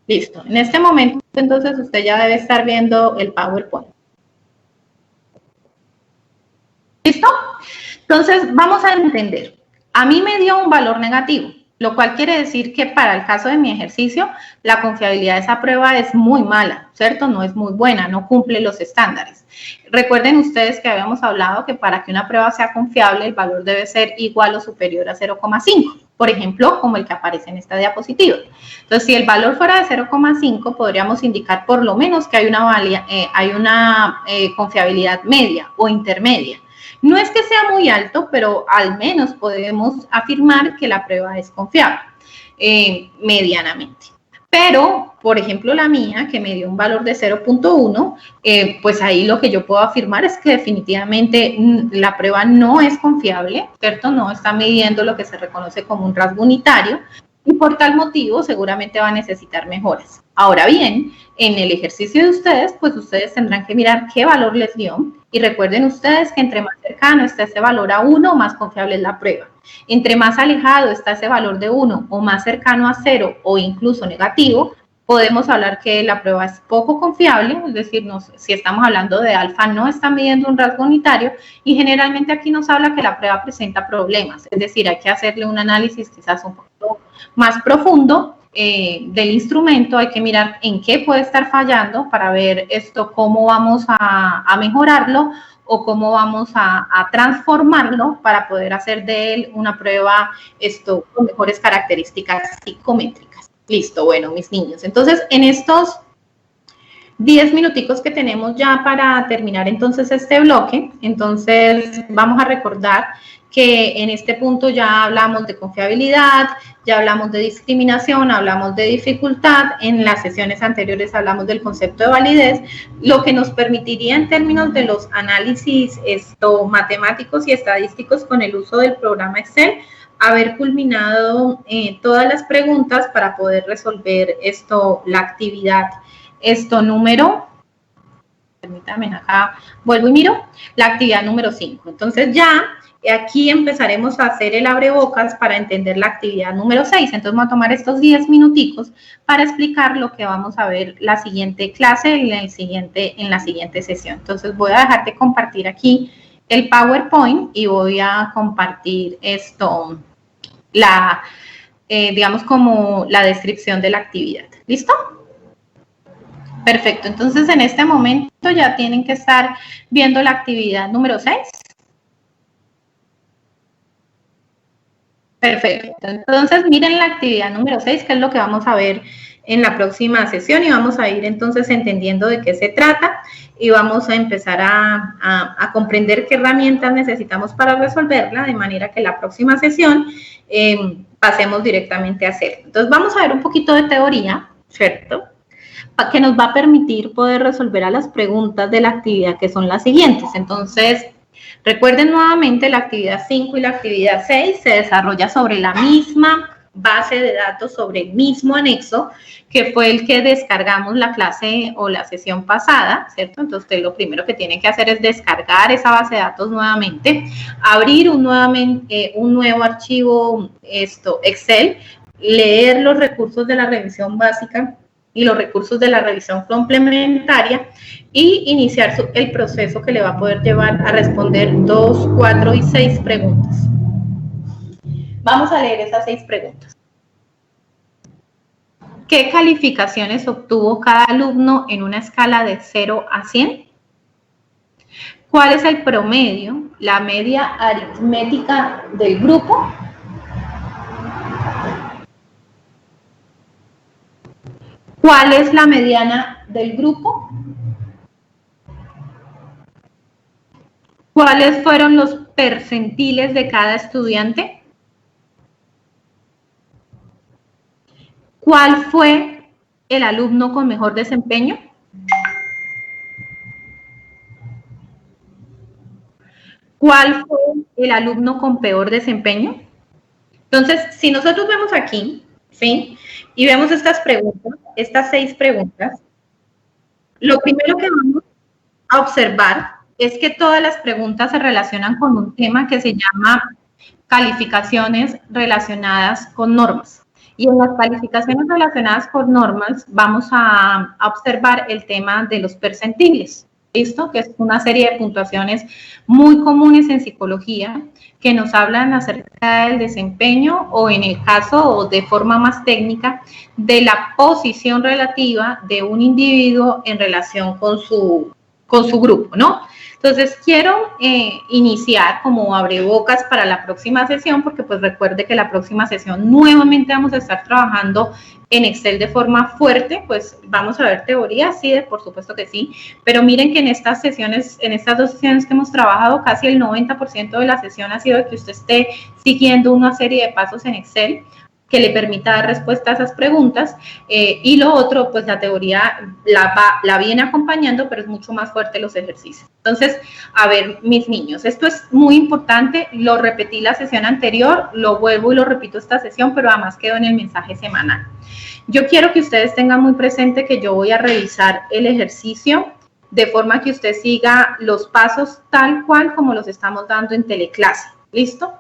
Listo. En este momento, entonces, usted ya debe estar viendo el PowerPoint. ¿Listo? Entonces, vamos a entender. A mí me dio un valor negativo, lo cual quiere decir que para el caso de mi ejercicio, la confiabilidad de esa prueba es muy mala, ¿cierto? No es muy buena, no cumple los estándares. Recuerden ustedes que habíamos hablado que para que una prueba sea confiable, el valor debe ser igual o superior a 0,5, por ejemplo, como el que aparece en esta diapositiva. Entonces, si el valor fuera de 0,5, podríamos indicar por lo menos que hay una confiabilidad media o intermedia. No es que sea muy alto, pero al menos podemos afirmar que la prueba es confiable, medianamente. Pero, por ejemplo, la mía, que me dio un valor de 0.1, pues ahí lo que yo puedo afirmar es que definitivamente la prueba no es confiable, ¿cierto? No está midiendo lo que se reconoce como un rasgo unitario y por tal motivo seguramente va a necesitar mejoras. Ahora bien, en el ejercicio de ustedes, pues ustedes tendrán que mirar qué valor les dio. Y recuerden ustedes que entre más cercano está ese valor a 1, más confiable es la prueba. Entre más alejado está ese valor de 1 o más cercano a 0 o incluso negativo, podemos hablar que la prueba es poco confiable, es decir, si estamos hablando de alfa, no está midiendo un rasgo unitario y generalmente aquí nos habla que la prueba presenta problemas, es decir, hay que hacerle un análisis quizás un poco más profundo del instrumento, hay que mirar en qué puede estar fallando para ver cómo vamos a mejorarlo o cómo vamos a transformarlo para poder hacer de él una prueba con mejores características psicométricas. Listo, bueno, mis niños. Entonces, en estos 10 minuticos que tenemos ya para terminar entonces este bloque. Entonces vamos a recordar que en este punto ya hablamos de confiabilidad, ya hablamos de discriminación, hablamos de dificultad, en las sesiones anteriores hablamos del concepto de validez, lo que nos permitiría en términos de los análisis matemáticos y estadísticos con el uso del programa Excel, haber culminado todas las preguntas para poder resolver la actividad número, permítanme acá, vuelvo y miro, la actividad número 5. Entonces ya aquí empezaremos a hacer el abrebocas para entender la actividad número 6. Entonces vamos a tomar estos 10 minuticos para explicar lo que vamos a ver la siguiente clase, en la siguiente sesión. Entonces voy a dejar de compartir aquí el PowerPoint y voy a compartir digamos como la descripción de la actividad. ¿Listo? Perfecto. Entonces en este momento ya tienen que estar viendo la actividad número 6. Perfecto. Entonces, miren la actividad número 6, que es lo que vamos a ver en la próxima sesión y vamos a ir entonces entendiendo de qué se trata y vamos a empezar a comprender qué herramientas necesitamos para resolverla, de manera que la próxima sesión pasemos directamente a hacerlo. Entonces, vamos a ver un poquito de teoría, ¿cierto?, que nos va a permitir poder resolver a las preguntas de la actividad, que son las siguientes. Entonces, recuerden nuevamente, la actividad 5 y la actividad 6 se desarrolla sobre la misma base de datos, sobre el mismo anexo, que fue el que descargamos la clase o la sesión pasada, ¿cierto? Entonces, usted lo primero que tiene que hacer es descargar esa base de datos nuevamente, abrir un nuevo archivo Excel, leer los recursos de la revisión básica y los recursos de la revisión complementaria y iniciar el proceso que le va a poder llevar a responder 2, 4 y 6 preguntas. Vamos a leer esas 6 preguntas. ¿Qué calificaciones obtuvo cada alumno en una escala de 0 a 100? ¿Cuál es el promedio, la media aritmética del grupo? ¿Cuál es la mediana del grupo? ¿Cuáles fueron los percentiles de cada estudiante? ¿Cuál fue el alumno con mejor desempeño? ¿Cuál fue el alumno con peor desempeño? Entonces, si nosotros vemos aquí, ¿sí?, y vemos estas preguntas, estas 6 preguntas, lo primero que vamos a observar es que todas las preguntas se relacionan con un tema que se llama calificaciones relacionadas con normas. Y en las calificaciones relacionadas con normas vamos a observar el tema de los percentiles, ¿listo? Que es una serie de puntuaciones muy comunes en psicología que nos hablan acerca del desempeño o, en el caso o de forma más técnica, de la posición relativa de un individuo en relación con su grupo, ¿no? Entonces, quiero iniciar como abrebocas para la próxima sesión, porque pues recuerde que la próxima sesión nuevamente vamos a estar trabajando en Excel de forma fuerte. Pues vamos a ver teoría, sí, por supuesto que sí, pero miren que en estas sesiones, en estas 2 sesiones que hemos trabajado, casi el 90% de la sesión ha sido de que usted esté siguiendo una serie de pasos en Excel que le permita dar respuesta a esas preguntas, y lo otro, pues la teoría la viene acompañando, pero es mucho más fuerte los ejercicios. Entonces, a ver, mis niños, esto es muy importante, lo repetí la sesión anterior, lo vuelvo y lo repito esta sesión, pero además quedó en el mensaje semanal. Yo quiero que ustedes tengan muy presente que yo voy a revisar el ejercicio de forma que usted siga los pasos tal cual como los estamos dando en teleclase, ¿listo?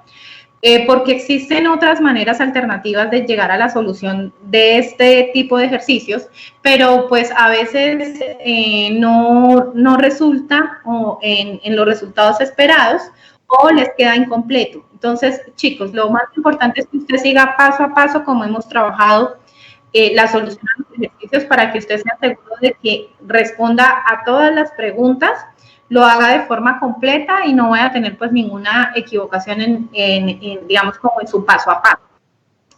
Porque existen otras maneras alternativas de llegar a la solución de este tipo de ejercicios, pero pues a veces no resulta en los resultados esperados o les queda incompleto. Entonces, chicos, lo más importante es que usted siga paso a paso como hemos trabajado la solución a los ejercicios, para que usted sea seguro de que responda a todas las preguntas, lo haga de forma completa y no vaya a tener pues ninguna equivocación digamos como en su paso a paso.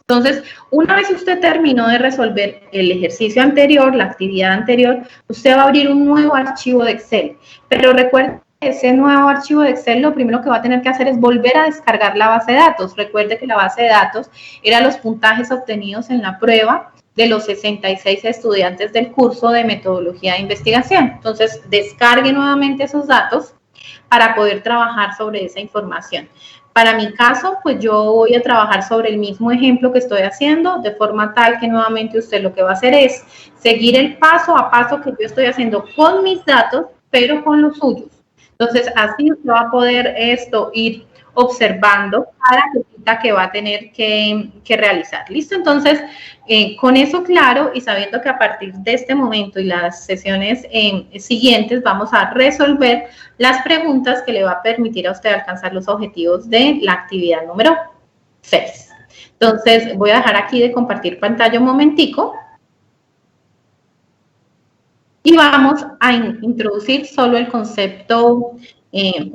Entonces, una vez usted terminó de resolver el ejercicio anterior, la actividad anterior, usted va a abrir un nuevo archivo de Excel. Pero recuerde que ese nuevo archivo de Excel lo primero que va a tener que hacer es volver a descargar la base de datos. Recuerde que la base de datos eran los puntajes obtenidos en la prueba de los 66 estudiantes del curso de metodología de investigación. Entonces, descargue nuevamente esos datos para poder trabajar sobre esa información. Para mi caso, pues yo voy a trabajar sobre el mismo ejemplo que estoy haciendo, de forma tal que nuevamente usted lo que va a hacer es seguir el paso a paso que yo estoy haciendo con mis datos, pero con los suyos. Entonces, así usted va a poder ir observando cada cosita que va a tener que realizar. ¿Listo? Entonces, con eso claro y sabiendo que a partir de este momento y las sesiones siguientes vamos a resolver las preguntas que le va a permitir a usted alcanzar los objetivos de la actividad número 6. Entonces, voy a dejar aquí de compartir pantalla un momentico. Y vamos a introducir solo el concepto, el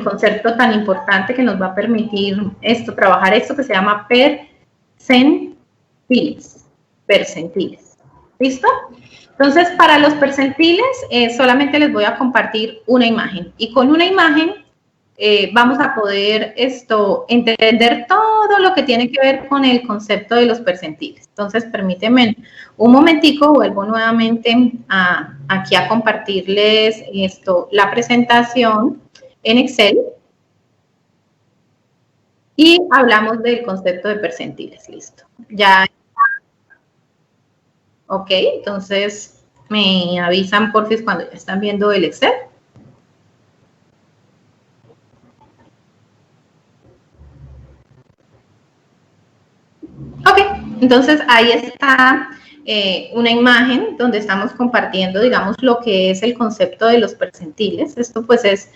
concepto tan importante que nos va a permitir trabajar esto que se llama percentiles. ¿Listo? Entonces, para los percentiles, solamente les voy a compartir una imagen. Y con una imagen vamos a poder entender todo lo que tiene que ver con el concepto de los percentiles. Entonces, permítanme un momentico, vuelvo nuevamente aquí a compartirles la presentación en Excel y hablamos del concepto de percentiles. Listo. Ya. Ok, entonces me avisan porfis cuando ya están viendo el Excel. Ok, entonces ahí está una imagen donde estamos compartiendo, digamos, lo que es el concepto de los percentiles. Esto pues es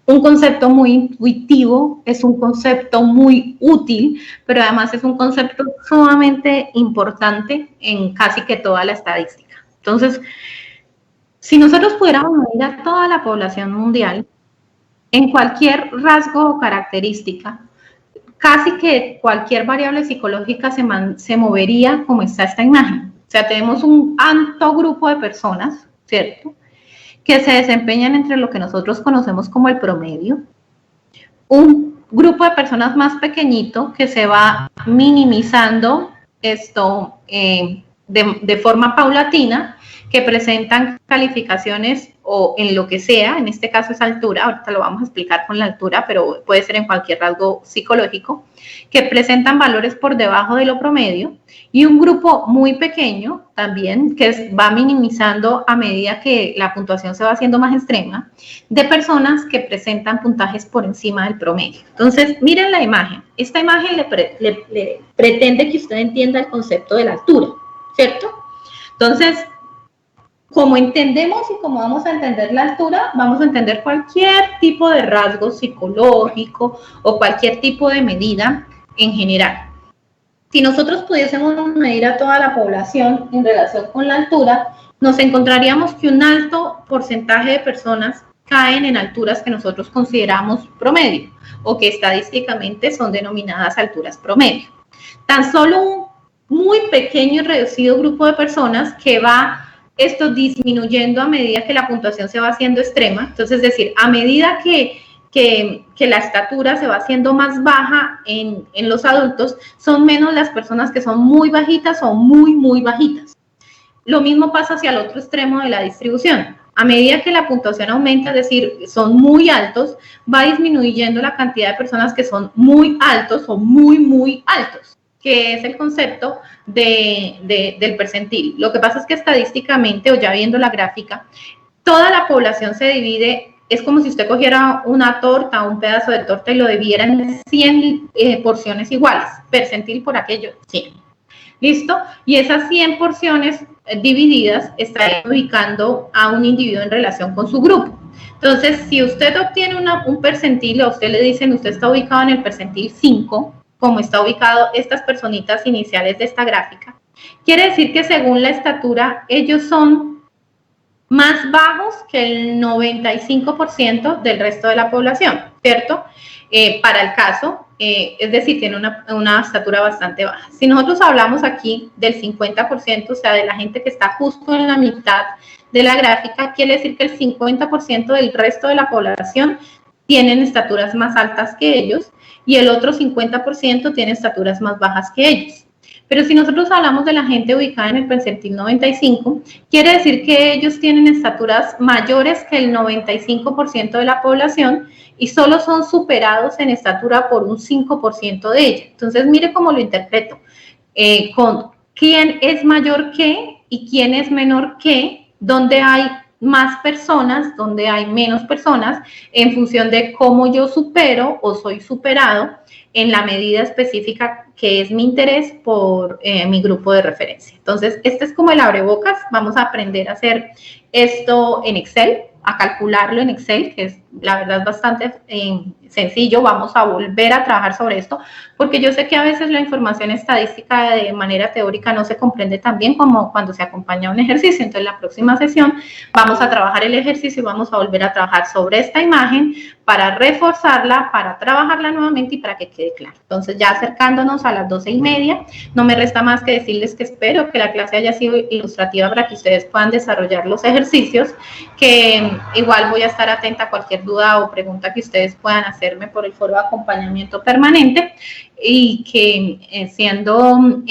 un concepto muy intuitivo, es un concepto muy útil, pero además es un concepto sumamente importante en casi que toda la estadística. Entonces, si nosotros pudiéramos medir a toda la población mundial en cualquier rasgo o característica, casi que cualquier variable psicológica se movería como está esta imagen. O sea, tenemos un alto grupo de personas, ¿cierto?, que se desempeñan entre lo que nosotros conocemos como el promedio, un grupo de personas más pequeñito que se va minimizando de forma paulatina, que presentan calificaciones o en lo que sea, en este caso es altura, ahorita lo vamos a explicar con la altura, pero puede ser en cualquier rasgo psicológico, que presentan valores por debajo de lo promedio, y un grupo muy pequeño también, que va minimizando a medida que la puntuación se va haciendo más extrema, de personas que presentan puntajes por encima del promedio. Entonces, miren la imagen. Esta imagen le pretende que usted entienda el concepto de la altura, ¿cierto? Entonces, como entendemos y como vamos a entender la altura, vamos a entender cualquier tipo de rasgo psicológico o cualquier tipo de medida en general. Si nosotros pudiésemos medir a toda la población en relación con la altura, nos encontraríamos que un alto porcentaje de personas caen en alturas que nosotros consideramos promedio o que estadísticamente son denominadas alturas promedio. Tan solo un muy pequeño y reducido grupo de personas que va disminuyendo a medida que la puntuación se va haciendo extrema. Entonces, es decir, a medida que la estatura se va haciendo más baja en los adultos, son menos las personas que son muy bajitas o muy, muy bajitas. Lo mismo pasa hacia el otro extremo de la distribución. A medida que la puntuación aumenta, es decir, son muy altos, va disminuyendo la cantidad de personas que son muy altos o muy, muy altos, que es el concepto del percentil. Lo que pasa es que estadísticamente, o ya viendo la gráfica, toda la población se divide, es como si usted cogiera una torta, un pedazo de torta y lo dividiera en 100 porciones iguales, percentil por aquello, 100. ¿Listo? Y esas 100 porciones divididas estarían ubicando a un individuo en relación con su grupo. Entonces, si usted obtiene un percentil, a usted le dicen, usted está ubicado en el percentil 5, como está ubicado estas personitas iniciales de esta gráfica, quiere decir que según la estatura, ellos son más bajos que el 95% del resto de la población, ¿cierto? Para el caso, es decir, tiene una estatura bastante baja. Si nosotros hablamos aquí del 50%, o sea, de la gente que está justo en la mitad de la gráfica, quiere decir que el 50% del resto de la población tienen estaturas más altas que ellos y el otro 50% tiene estaturas más bajas que ellos. Pero si nosotros hablamos de la gente ubicada en el percentil 95, quiere decir que ellos tienen estaturas mayores que el 95% de la población y solo son superados en estatura por un 5% de ella. Entonces, mire cómo lo interpreto. Con quién es mayor que y quién es menor que, donde hay más personas, donde hay menos personas, en función de cómo yo supero o soy superado en la medida específica que es mi interés por mi grupo de referencia. Entonces, este es como el abrebocas. Vamos a aprender a hacer esto en Excel, a calcularlo en Excel, que es la verdad bastante sencillo. Vamos a volver a trabajar sobre esto, porque yo sé que a veces la información estadística de manera teórica no se comprende tan bien como cuando se acompaña a un ejercicio. Entonces, la próxima sesión vamos a trabajar el ejercicio y vamos a volver a trabajar sobre esta imagen para reforzarla, para trabajarla nuevamente y para que quede claro. Entonces, ya acercándonos a las 12:30, no me resta más que decirles que espero que la clase haya sido ilustrativa para que ustedes puedan desarrollar los ejercicios, que igual voy a estar atenta a cualquier duda o pregunta que ustedes puedan hacerme por el foro de acompañamiento permanente, y que siendo,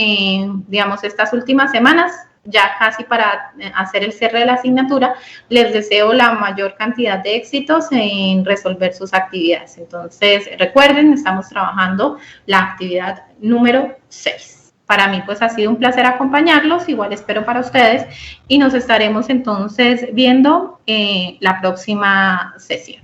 digamos, estas últimas semanas, ya casi para hacer el cierre de la asignatura, les deseo la mayor cantidad de éxitos en resolver sus actividades. Entonces, recuerden, estamos trabajando la actividad número 6. Para mí, pues, ha sido un placer acompañarlos, igual espero para ustedes, y nos estaremos entonces viendo la próxima sesión.